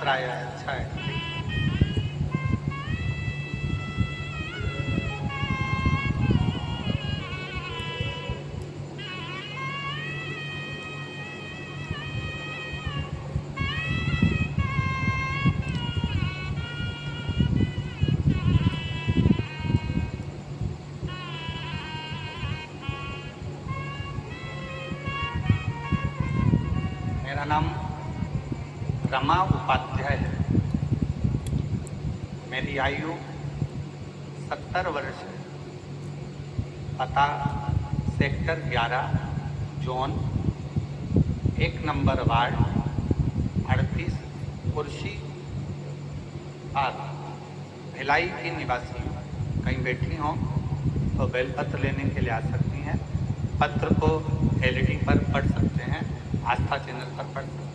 अभिप्राय है? अच्छा है। मेरा नाम रमा उपाध्याय है। मेरी आयु 70 वर्ष है। पता सेक्टर 11 जोन 1 नंबर वार्ड 38 कुर्सी पार भिलाई की निवासी हूँ। कहीं बैठी हों तो बेलपत्र लेने के लिए आ सकती हैं। पत्र को एलईडी पर पढ़ सकते हैं, आस्था चैनल पर पढ़ सकते हैं।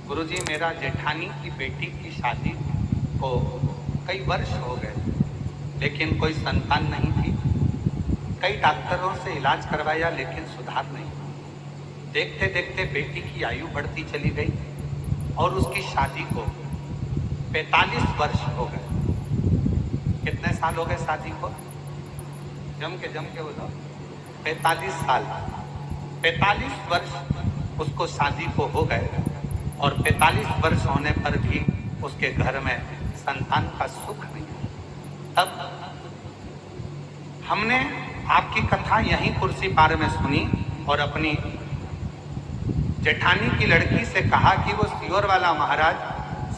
गुरुजी, मेरा जेठानी की बेटी की शादी को कई वर्ष हो गए, लेकिन कोई संतान नहीं थी। कई डॉक्टरों से इलाज करवाया, लेकिन सुधार नहीं। देखते देखते बेटी की आयु बढ़ती चली गई और उसकी शादी को 45 वर्ष हो गए। कितने साल हो गए शादी को? जम के बोलो। 45 साल। 45 वर्ष उसको शादी को हो गए और 45 वर्ष होने पर भी उसके घर में संतान का सुख नहीं। तब हमने आपकी कथा यहीं कुर्सी पार में सुनी और अपनी जेठानी की लड़की से कहा कि वो सियोर वाला महाराज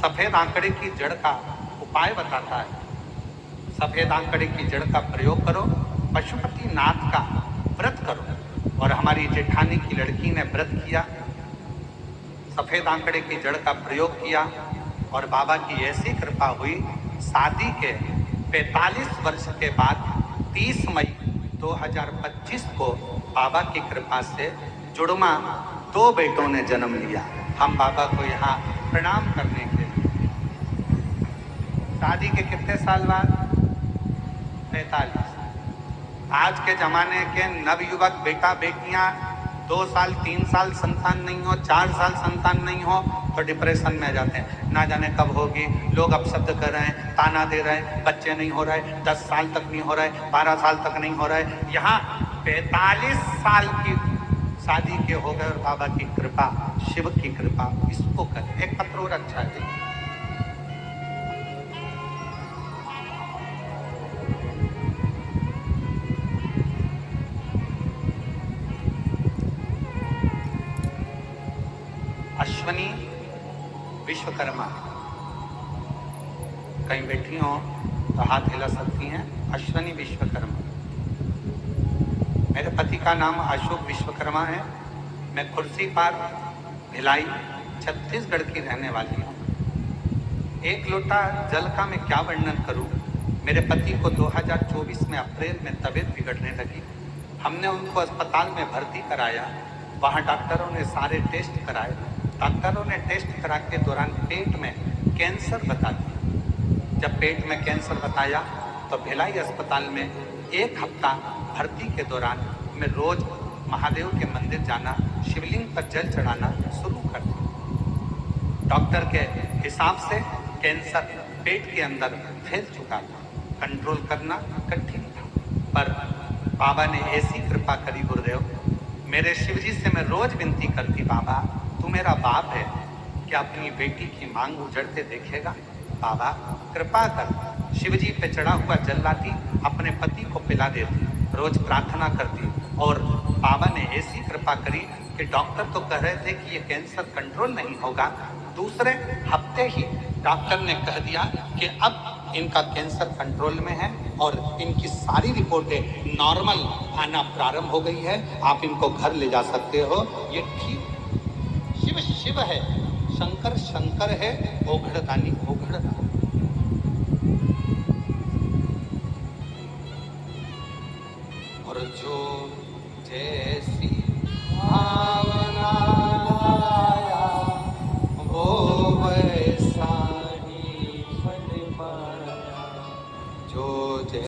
सफेद आंकड़े की जड़ का उपाय बताता है। सफेद आंकड़े की जड़ का प्रयोग करो, पशुपति नाथ का व्रत करो। और हमारी जेठानी की लड़की ने व्रत किया, सफेद आंकड़े की जड़ का प्रयोग किया और बाबा की ऐसी कृपा हुई। शादी के 45 वर्ष के बाद 30 मई 2025 को बाबा की कृपा से जुड़वा 2 बेटों ने जन्म लिया। हम बाबा को यहाँ प्रणाम करने के लिए। शादी के कितने साल बाद? 45। आज के जमाने के नवयुवक बेटा बेटियां 2 साल 3 साल संतान नहीं हो, 4 साल संतान नहीं हो तो डिप्रेशन में जाते हैं। ना जाने कब होगी, लोग अपशब्द कर रहे हैं, ताना दे रहे हैं, बच्चे नहीं हो रहे, 10 साल तक नहीं हो रहे, 12 साल तक नहीं हो रहे। यहाँ 45 साल की शादी के हो गए और बाबा की कृपा, शिव की कृपा, इसको कर। एक पत्र और अच्छा है। अश्वनी विश्वकर्मा, कहीं बैठी हो तो हाथ हिला सकती हैं। अश्वनी विश्वकर्मा। मेरे पति का नाम अशोक विश्वकर्मा है। मैं कुर्सी पार भिलाई छत्तीसगढ़ की रहने वाली हूँ। एक लोटा जल का मैं क्या वर्णन करूँ। मेरे पति को 2024 में अप्रैल में तबीयत बिगड़ने लगी। हमने उनको अस्पताल में भर्ती कराया। वहाँ डॉक्टरों ने सारे टेस्ट कराए। डॉक्टरों ने टेस्ट करा के दौरान पेट में कैंसर बता दिया। जब पेट में कैंसर बताया तो भिलाई अस्पताल में 1 हफ्ता भर्ती के दौरान मैं रोज महादेव के मंदिर जाना, शिवलिंग पर जल चढ़ाना शुरू कर दिया। डॉक्टर के हिसाब से कैंसर पेट के अंदर फैल चुका था। कंट्रोल करना कठिन था, पर बाबा ने ऐसी कृपा करी गुरुदेव। मेरे शिवजी से मैं रोज विनती करती, बाबा तू मेरा बाप है, क्या अपनी बेटी की मांग उजड़ते देखेगा? बाबा कृपा कर। शिवजी पे चढ़ा हुआ जल लाती, अपने पति को पिला देती, रोज प्रार्थना करती और बाबा ने ऐसी कृपा करी कि डॉक्टर तो कह रहे थे कि ये कैंसर कंट्रोल नहीं होगा। दूसरे हफ्ते ही डॉक्टर ने कह दिया कि अब इनका कैंसर कंट्रोल में है और इनकी सारी रिपोर्टें नॉर्मल आना प्रारंभ हो गई है। आप इनको घर ले जा सकते हो। ये ठीक शिव शिव है, शंकर शंकर है, ओघड़दानी ओघड़दानी। और जो जैसी भावना